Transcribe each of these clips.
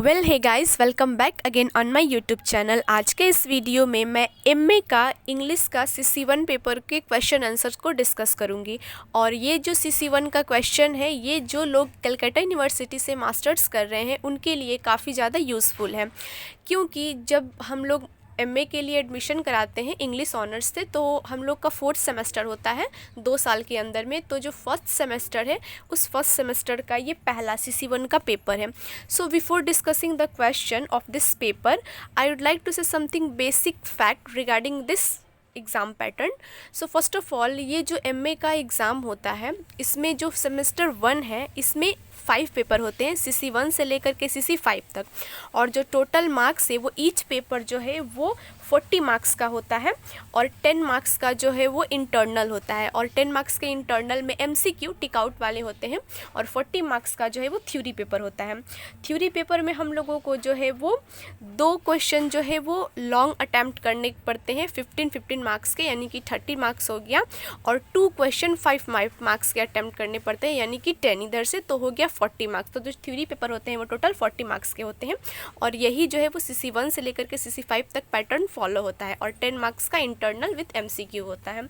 Well hey guys, welcome back again on my YouTube channel. आज के इस video में मैं एमए का इंग्लिश का CC1 पेपर के क्वेश्चन आंसर्स को डिस्कस करूंगी। और ये जो CC1 का क्वेश्चन है, ये जो लोग कलकत्ता यूनिवर्सिटी से मास्टर्स कर रहे हैं उनके लिए काफ़ी ज़्यादा यूज़फुल है, क्योंकि जब हम लोग एमए के लिए एडमिशन कराते हैं इंग्लिश ऑनर्स से, तो हम लोग का 4th सेमेस्टर होता है 2 साल के अंदर में। तो जो फर्स्ट सेमेस्टर है, उस फर्स्ट सेमेस्टर का ये पहला CC1 का पेपर है। So before discussing the question of this paper, I would like to say something basic fact regarding this exam pattern. So first of all, ये जो एमए का एग्ज़ाम होता है, इसमें जो सेमेस्टर 1 है, इसमें 5 पेपर होते हैं, CC1 से लेकर के CC5 तक। और जो टोटल मार्क्स है, वो ईच पेपर जो है वो 40 मार्क्स का होता है, और 10 मार्क्स का जो है वो इंटरनल होता है। और 10 मार्क्स के इंटरनल में MCQ टिक आउट वाले होते हैं, और 40 मार्क्स का जो है वो थ्योरी पेपर होता है। थ्योरी पेपर में हम लोगों को जो है वो 2 क्वेश्चन जो है वो लॉन्ग अटैम्प्ट करने पड़ते हैं 15 मार्क्स के, यानी कि 30 मार्क्स हो गया, और 2 क्वेश्चन 5 मार्क्स के अटैम्प्ट करने पड़ते हैं, यानी कि 10 इधर से, तो हो गया 40 मार्क्स। तो जो थ्योरी पेपर होते हैं वो टोटल 40 मार्क्स के होते हैं, और यही जो है वो CC1 से लेकर के CC5 तक पैटर्न फॉलो होता है, और 10 मार्क्स का इंटरनल विथ MCQ होता है।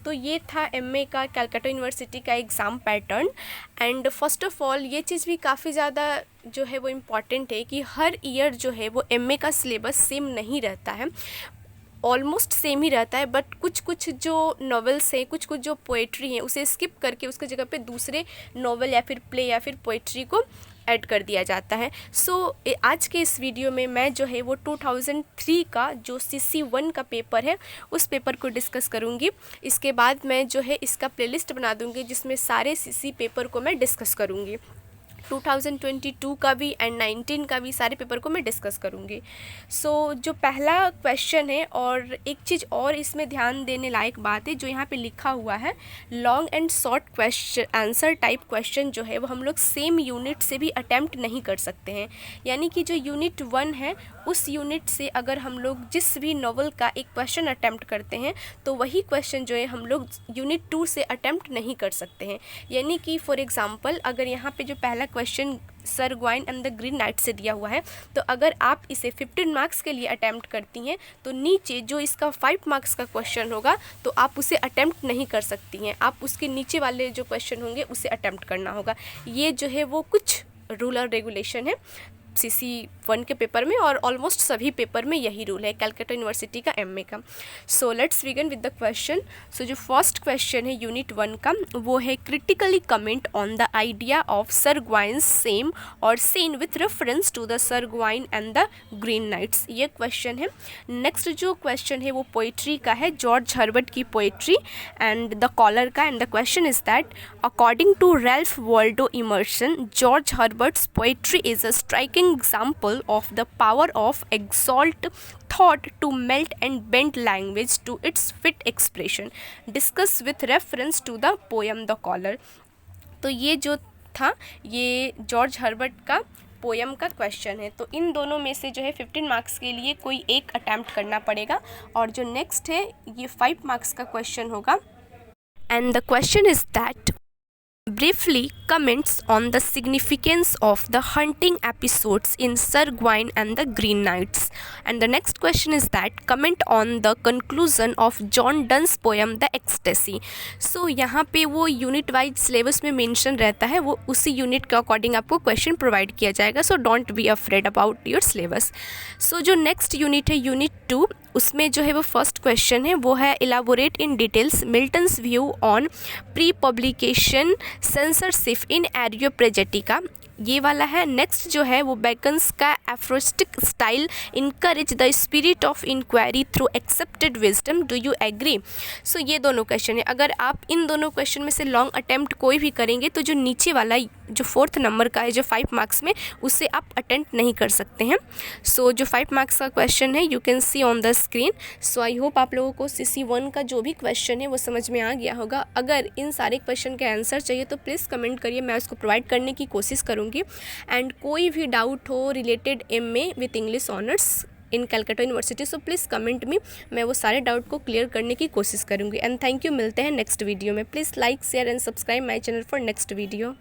तो ये था एमए का कलकत्ता यूनिवर्सिटी का exam pattern. And first of all, ये चीज़ भी काफ़ी ज़्यादा जो है वो इम्पॉर्टेंट है कि हर ईयर जो है वो एमए का सिलेबस सेम नहीं रहता है, ऑलमोस्ट सेम ही रहता है, बट कुछ कुछ जो नॉवेल्स हैं, कुछ कुछ जो पोएट्री हैं, उसे स्किप करके उसके जगह पे दूसरे नॉवेल या फिर प्ले या फिर पोएट्री को ऐड कर दिया जाता है। सो आज के इस वीडियो में मैं जो है वो 2003 का जो CC1 का पेपर है, उस पेपर को डिस्कस करूँगी। इसके बाद मैं जो है इसका प्लेलिस्ट बना दूँगी, जिसमें सारे CC पेपर को मैं डिस्कस करूँगी। 2022 का भी एंड 19 का भी सारे पेपर को मैं डिस्कस करूँगी। सो जो पहला क्वेश्चन है, और एक चीज़ और इसमें ध्यान देने लायक बात है, जो यहाँ पे लिखा हुआ है, long and short question answer type question जो है वो हम लोग सेम यूनिट से भी अटैम्प्ट नहीं कर सकते हैं। यानी कि जो यूनिट 1 है, उस यूनिट से अगर हम लोग जिस भी नॉवल का एक क्वेश्चन अटैम्प्ट करते हैं, तो वही क्वेश्चन जो है हम लोग यूनिट 2 से अटैम्प्ट नहीं कर सकते हैं। यानी कि फॉर एग्ज़ाम्पल, अगर यहाँ पे जो पहला question sir Gawain and the green knight से दिया हुआ है, तो अगर आप इसे 15 मार्क्स के लिए अटैम्प्ट करती हैं, तो नीचे जो इसका 5 मार्क्स का क्वेश्चन होगा, तो आप उसे अटैम्प्ट नहीं कर सकती हैं। आप उसके नीचे वाले जो क्वेश्चन होंगे उसे अटैम्प्ट करना होगा। ये जो है वो कुछ रूल और रेगुलेशन है CC1 के पेपर में, और ऑलमोस्ट सभी पेपर में यही रूल है कलकत्ता यूनिवर्सिटी का एमए का। So let's begin with the question. So जो फर्स्ट क्वेश्चन है यूनिट 1 का, वो है critically comment on the idea of sir Gawain's shame और sin with reference to the sir Gawain and the green knights. ये question है। Next जो question है वो पोइट्री का है, जॉर्ज हर्बर्ट की पोइट्री एंड द कॉलर का। And the question is that according to Ralph Waldo immersion, George Herbert's poetry is a striking example of the power of exalt thought to melt and bend language to its fit expression. Discuss with reference to the poem The Caller. तो ये जो था, ये George Herbert का poem का question है। तो इन दोनों में से जो है 15 मार्क्स के लिए कोई एक अटैम्प्ट करना पड़ेगा, और जो नेक्स्ट है ये 5 मार्क्स का क्वेश्चन होगा। And the question is that briefly comments on the significance of the hunting episodes in Sir Gawain and the Green Knights. And the next question is that comment on the conclusion of John Donne's poem The Ecstasy. So यहाँ पे वो unit wise syllabus में mention रहता है, वो उसी unit के according आपको क्वेश्चन प्रोवाइड किया जाएगा। So don't be afraid about your syllabus. So जो नेक्स्ट यूनिट है यूनिट 2, उसमें जो है वो फर्स्ट क्वेश्चन है, वो है elaborate in details Milton's view on pre publication censorship in Areopagitica. ये वाला है। नेक्स्ट जो है वो बेकन्स का aphoristic style encourage the spirit of inquiry through accepted wisdom, do you agree. So ये दोनों क्वेश्चन है। अगर आप इन दोनों क्वेश्चन में से लॉन्ग अटैम्प्ट कोई भी करेंगे, तो जो नीचे वाला जो 4th नंबर का है, जो 5 मार्क्स में, उससे आप अटेम्प्ट नहीं कर सकते हैं। सो जो 5 मार्क्स का क्वेश्चन है, you can see on the screen. So I hope आप लोगों को CC1 का जो भी क्वेश्चन है वो समझ में आ गया होगा। अगर इन सारे क्वेश्चन के आंसर चाहिए तो प्लीज़ कमेंट करिए, मैं उसको प्रोवाइड करने की कोशिश करूँगी। एंड कोई भी डाउट हो related MA with English honours in Calcutta university, so please comment में, मैं वो सारे डाउट को क्लियर करने की कोशिश करूँगी। And thank you. मिलते हैं नेक्स्ट वीडियो में। Please like share and subscribe my channel for next video.